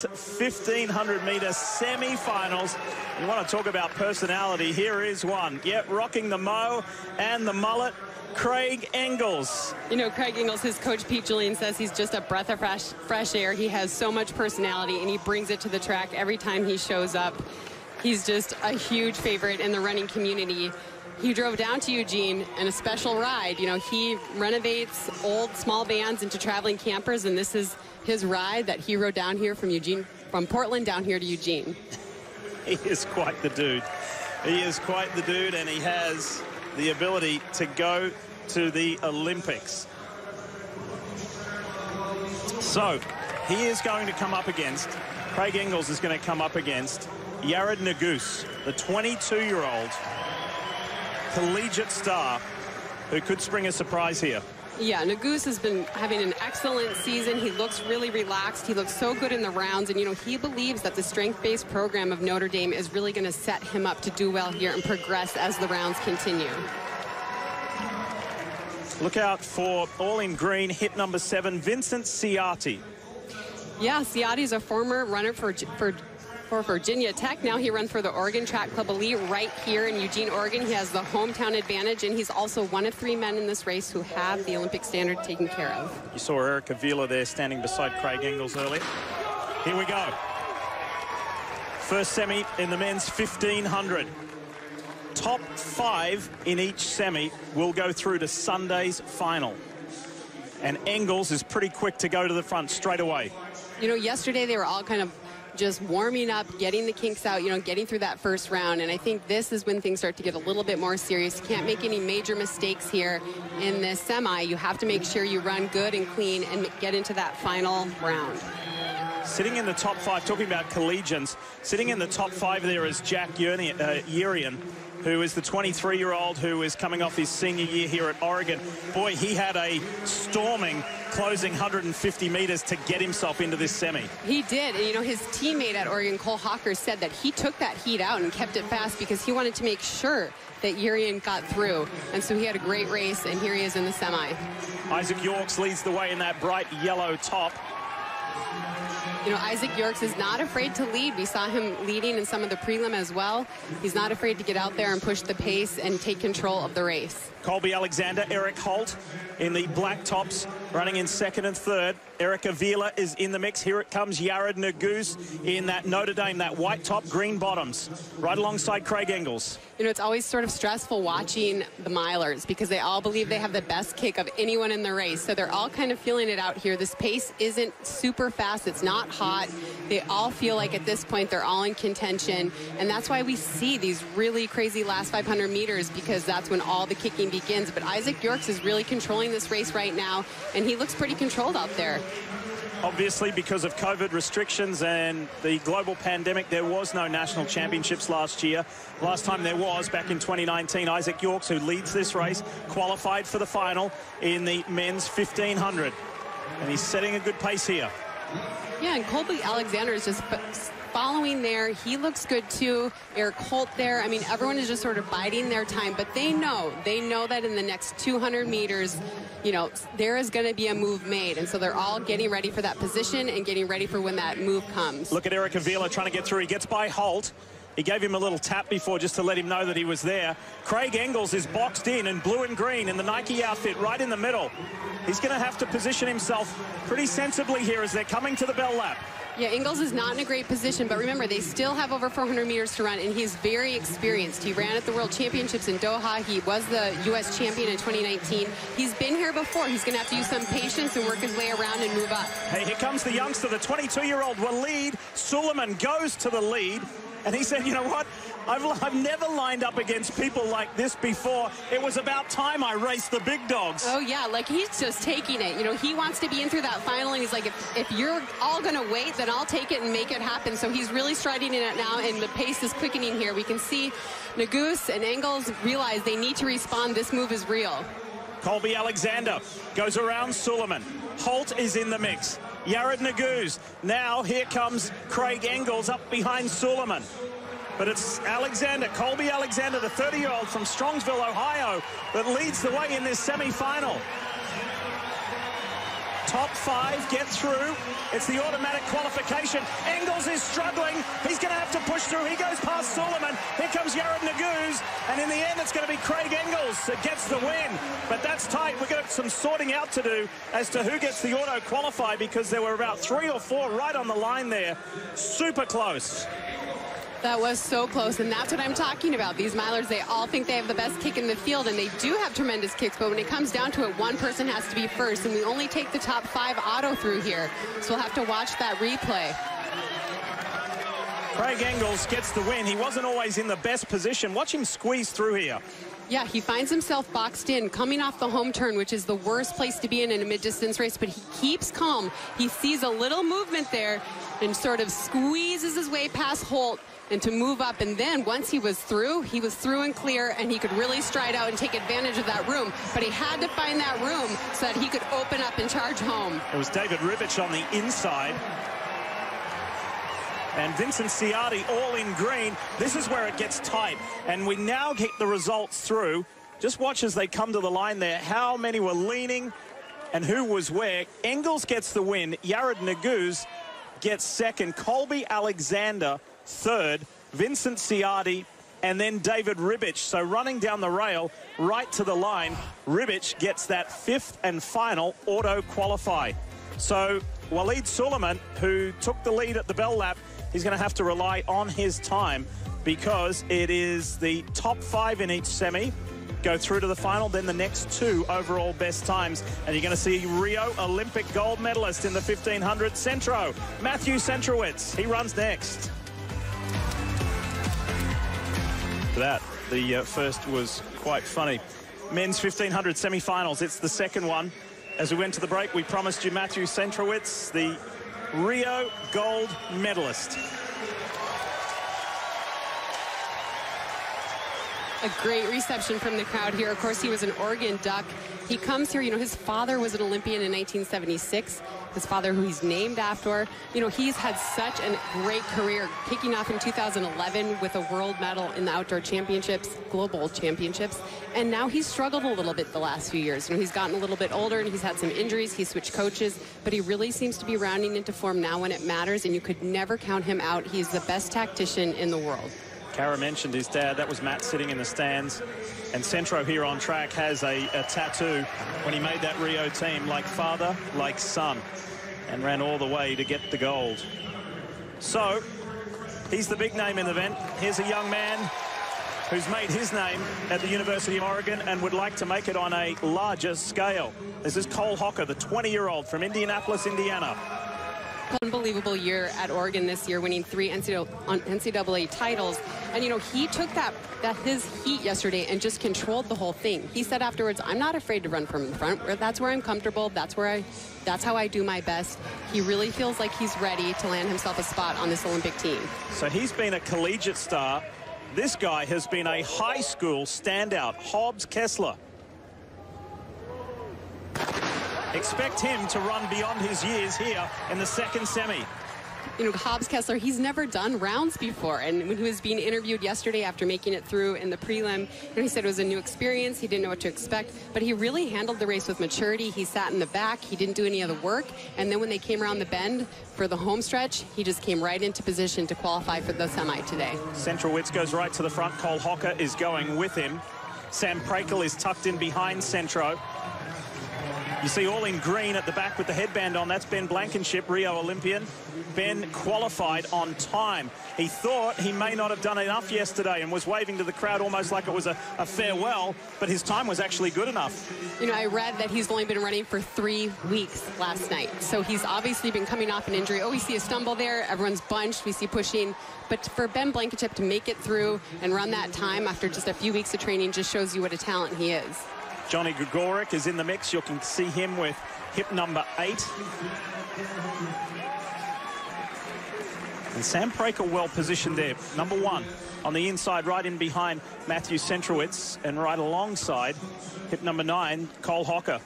1500-meter semi-finals. You want to talk about personality? Here is one. Yep, rocking the mo and the mullet. Craig Engels. You know, Craig Engels, his coach Pete Julian says he's just a breath of fresh air. He has so much personality, and he brings it to the track every time he shows up. He's just a huge favorite in the running community. He drove down to Eugene in a special ride. You know, he renovates old small vans into traveling campers, and this is his ride that he rode down here from Eugene, from Portland down here to Eugene. He is quite the dude. He is quite the dude, and he has the ability to go to the Olympics. So he is going to come up against, Craig Engels is going to come up against Yared Nuguse, the 22-year-old collegiate star who could spring a surprise here. Yeah, Nuguse has been having an excellent season. He looks really relaxed. He looks so good in the rounds. And, you know, he believes that the strength-based program of Notre Dame is really going to set him up to do well here and progress as the rounds continue. Look out for all in green, hit number 7, Vincent Ciattei. Yeah, Ciattei is a former runner for Virginia Tech. Now he runs for the Oregon Track Club Elite right here in Eugene, Oregon. He has the hometown advantage, and he's also one of 3 men in this race who have the Olympic standard taken care of. You saw Avila there standing beside Craig Engels earlier. Here we go. First semi in the men's 1500. Top 5 in each semi will go through to Sunday's final. And Engels is pretty quick to go to the front straight away. You know, yesterday they were all kind of just warming up, getting the kinks out, you know, getting through that first round. And I think this is when things start to get a little bit more serious. You can't make any major mistakes here in this semi. You have to make sure you run good and clean and get into that final round. Sitting in the top 5, talking about collegians, sitting in the top 5 there is Yearian, who is the 23-year-old who is coming off his senior year here at Oregon. Boy, he had a storming closing 150 meters to get himself into this semi. He did. And, you know, his teammate at Oregon, Hocker, said that he took that heat out and kept it fast because he wanted to make sure that Yearian got through. And so he had a great race, and here he is in the semi. Izaic Yorks leads the way in that bright yellow top. You know, Izaic Yorks is not afraid to lead. We saw him leading in some of the prelim as well. He's not afraid to get out there and push the pace and take control of the race. Colby Alexander, Eric Holt in the black tops, running in 2nd and 3rd. Eric Avila is in the mix. Here it comes, Yared Nuguse in that Notre Dame, that white top, green bottoms, right alongside Craig Engels. You know, it's always sort of stressful watching the milers because they all believe they have the best kick of anyone in the race. So they're all kind of feeling it out here. This pace isn't super fast. It's not hot. They all feel like at this point they're all in contention. And that's why we see these really crazy last 500 meters because that's when all the kicking begins. But Izaic Yorks is really controlling this race right now, and he looks pretty controlled out there. Obviously, because of COVID restrictions and the global pandemic, there was no national championships last year. Last time there was, back in 2019, Izaic Yorks, who leads this race, qualified for the final in the men's 1500. And he's setting a good pace here. Yeah, and Colby Alexander is just following there. He looks good too. Eric Holt there. I mean, everyone is just sort of biding their time, but they know that in the next 200 meters, you know, there is going to be a move made. And so they're all getting ready for that position and getting ready for when that move comes. Look at Eric Avila trying to get through. He gets by Holt. He gave him a little tap before just to let him know that he was there. Craig Engels is boxed in blue and green in the Nike outfit right in the middle. He's going to have to position himself pretty sensibly here as they're coming to the bell lap. Yeah, Engels is not in a great position, but remember, they still have over 400 meters to run, and he's very experienced. He ran at the World Championships in Doha. He was the U.S. champion in 2019. He's been here before. He's going to have to use some patience and work his way around and move up. Hey, here comes the youngster, the 22-year-old Waleed Suliman goes to the lead. And he said, you know what, I've never lined up against people like this before. It was about time I raced the big dogs. Oh, yeah, like he's just taking it. You know, he wants to be in through that final, and he's like, if you're all going to wait, then I'll take it and make it happen. So he's really striding in it now, and the pace is quickening here. We can see Nuguse and Engels realize they need to respond. This move is real. Colby Alexander goes around Suliman. Holt is in the mix. Yared Nuguse. Now here comes Craig Engels up behind Suliman. But it's Alexander, Colby Alexander, the 30-year-old from Strongsville, Ohio, that leads the way in this semi-final. Top 5 get through. It's the automatic qualification. Engels is struggling. He's going to have to push through. He goes past Suliman. Here comes Yared Nuguse. And in the end, it's going to be Craig Engels that gets the win. But that's tight. We've got some sorting out to do as to who gets the auto qualify, because there were about 3 or 4 right on the line there. Super close. That was so close, and that's what I'm talking about. These milers, they all think they have the best kick in the field, and they do have tremendous kicks, but when it comes down to it, one person has to be first, and we only take the top 5 auto through here, so we'll have to watch that replay. Craig Engels gets the win. He wasn't always in the best position. Watch him squeeze through here. Yeah, he finds himself boxed in, coming off the home turn, which is the worst place to be in a mid-distance race, but he keeps calm. He sees a little movement there and sort of squeezes his way past Holt and to move up, and then once he was through and clear, and he could really stride out and take advantage of that room, but he had to find that room so that he could open up and charge home. It was David Ribich on the inside, and Vincent Ciattei all in green. This is where it gets tight, and we now get the results through. Just watch as they come to the line there, how many were leaning and who was where. Engels gets the win. Yared Nuguse gets second. Colby Alexander third. Vincent Ciattei, and then David Ribich. So running down the rail right to the line, Ribich gets that 5th and final auto qualify. So Waleed Suliman, who took the lead at the bell lap, he's going to have to rely on his time, because it is the top 5 in each semi go through to the final, then the next 2 overall best times. And you're going to see Rio Olympic gold medalist in the 1500 Centro, Matthew Centrowitz. He runs next. That the first was quite funny. Men's 1500 semi-finals. It's the second one. As we went to the break, we promised you Matthew Centrowitz, the Rio gold medalist. A great reception from the crowd here. Of course, he was an Oregon Duck. He comes here, you know, his father was an Olympian in 1976. His father, who he's named after. You know, he's had such a great career, kicking off in 2011 with a world medal in the outdoor championships, global championships. And now he's struggled a little bit the last few years. You know, he's gotten a little bit older and he's had some injuries. He switched coaches, but he really seems to be rounding into form now when it matters, and you could never count him out. He's the best tactician in the world. Kara mentioned his dad. That was Matt sitting in the stands. And Centro here on track has a tattoo when he made that Rio team, like father, like son, and ran all the way to get the gold. So he's the big name in the event. Here's a young man who's made his name at the University of Oregon and would like to make it on a larger scale. This is Cole Hocker, the 20-year-old from Indianapolis, Indiana. Unbelievable year at Oregon this year, winning 3 NCAA titles. And, you know, he took that his heat yesterday and just controlled the whole thing. He said afterwards, I'm not afraid to run from the front. That's where I'm comfortable. That's how I do my best. He really feels like he's ready to land himself a spot on this Olympic team. So he's been a collegiate star. This guy has been a high school standout, Hobbs Kessler. Expect him to run beyond his years here in the second semi. You know, Hobbs Kessler, he's never done rounds before. And when he was being interviewed yesterday after making it through in the prelim, you know, he said it was a new experience. He didn't know what to expect, but he really handled the race with maturity. He sat in the back. He didn't do any of the work. And then when they came around the bend for the home stretch, he just came right into position to qualify for the semi today. Centrowitz goes right to the front. Cole Hocker is going with him. Sam Prakel is tucked in behind Centro. You see all in green at the back with the headband on. That's Ben Blankenship, Rio Olympian. Ben qualified on time. He thought he may not have done enough yesterday and was waving to the crowd almost like it was a farewell, but his time was actually good enough. You know, I read that he's only been running for 3 weeks last night. So he's obviously been coming off an injury. Oh, we see a stumble there. Everyone's bunched. We see pushing. But for Ben Blankenship to make it through and run that time after just a few weeks of training just shows you what a talent he is. Johnny Gregorek is in the mix. You can see him with hip number 8. And Sam Prakel well positioned there. Number 1 on the inside, right in behind Matthew Centrowitz, and right alongside hip number 9, Cole Hocker.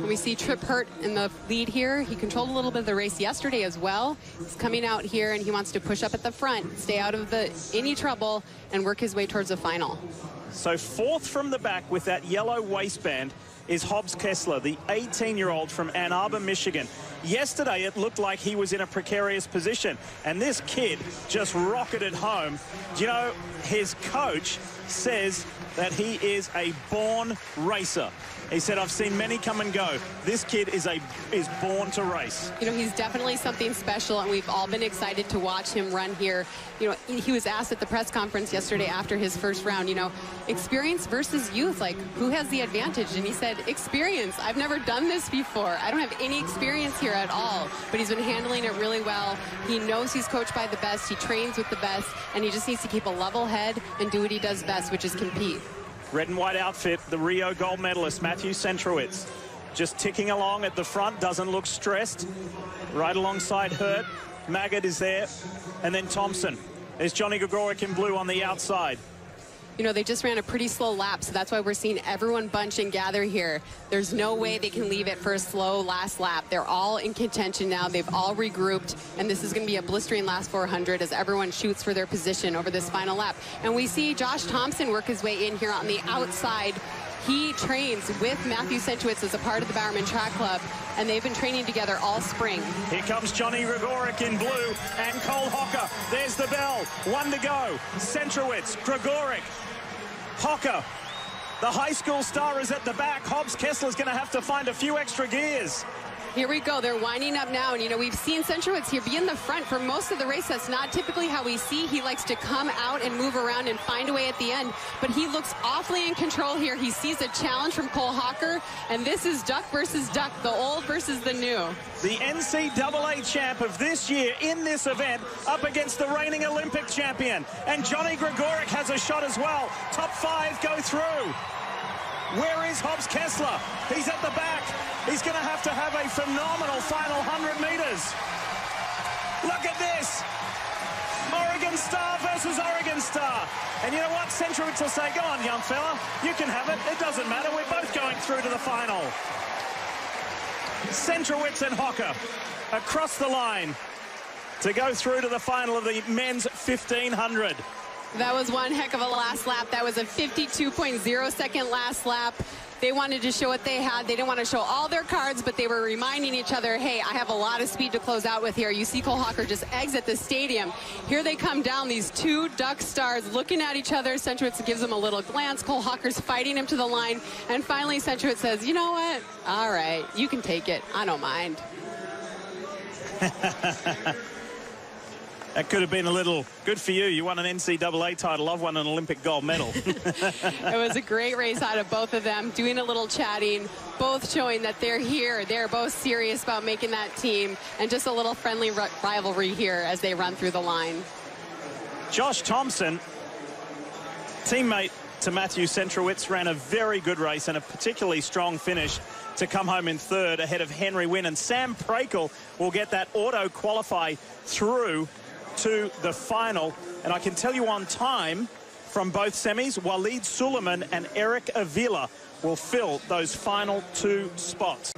We see Trip Hurt in the lead here. He controlled a little bit of the race yesterday as well. He's coming out here and he wants to push up at the front, stay out of any trouble, and work his way towards the final. So 4th from the back with that yellow waistband is Hobbs Kessler, the 18-year-old from Ann Arbor, Michigan. Yesterday, it looked like he was in a precarious position, and this kid just rocketed home. Do you know, his coach says that he is a born racer. He said, I've seen many come and go. This kid is born to race. You know, he's definitely something special, and we've all been excited to watch him run here. You know, he was asked at the press conference yesterday after his first round, you know, experience versus youth, like, who has the advantage? And he said, experience. I've never done this before. I don't have any experience here at all, but he's been handling it really well. He knows he's coached by the best. He trains with the best, and he just needs to keep a level head and do what he does best, which is compete. Red and white outfit, the Rio gold medalist, Matthew Centrowitz, just ticking along at the front, doesn't look stressed. Right alongside Hurt, Maggard is there, and then Thompson. There's Johnny Gregorek in blue on the outside. You know, they just ran a pretty slow lap, so that's why we're seeing everyone bunch and gather here. There's no way they can leave it for a slow last lap. They're all in contention now. They've all regrouped, and this is going to be a blistering last 400 as everyone shoots for their position over this final lap. And we see Josh Thompson work his way in here on the outside. He trains with Matthew Centrowitz as a part of the Bowerman Track Club, and they've been training together all spring. Here comes Johnny Gregorek in blue and Cole Hocker. There's the bell. One to go. Centrowitz, Gregorek, Hocker. The high school star is at the back. Hobbs Kessler's going to have to find a few extra gears. Here we go. They're winding up now. And, you know, we've seen Centrowitz here be in the front for most of the race. That's not typically how we see. He likes to come out and move around and find a way at the end. But he looks awfully in control here. He sees a challenge from Cole Hocker. And this is duck versus duck, the old versus the new. The NCAA champ of this year in this event up against the reigning Olympic champion. And Johnny Gregorek has a shot as well. Top 5 go through. Where is Hobbs Kessler? He's at the back. He's going to have a phenomenal final 100 meters. Look at this. Oregon Star versus Oregon Star. And you know what? Centrowitz will say, go on, young fella. You can have it. It doesn't matter. We're both going through to the final. Centrowitz and Hocker across the line to go through to the final of the men's 1500. That was one heck of a last lap. That was a 52.02 last lap. They wanted to show what they had. They didn't want to show all their cards, but they were reminding each other, hey, I have a lot of speed to close out with here. You see Cole Hocker just exit the stadium. Here they come down, these two duck stars looking at each other. Centrowitz gives them a little glance. Cole Hocker's fighting him to the line. And finally, Centrowitz says, you know what? All right, you can take it. I don't mind. That could have been a little good for you. You won an NCAA title. I've won an Olympic gold medal. It was a great race out of both of them, doing a little chatting, both showing that they're here. They're both serious about making that team, and just a little friendly rivalry here as they run through the line. Josh Thompson, teammate to Matthew Centrowitz, ran a very good race and a particularly strong finish to come home in third ahead of Henry Wynne. And Sam Prakel will get that auto qualify through to the final. And I can tell you on time from both semis, Waleed Suliman and Eric Avila will fill those final 2 spots.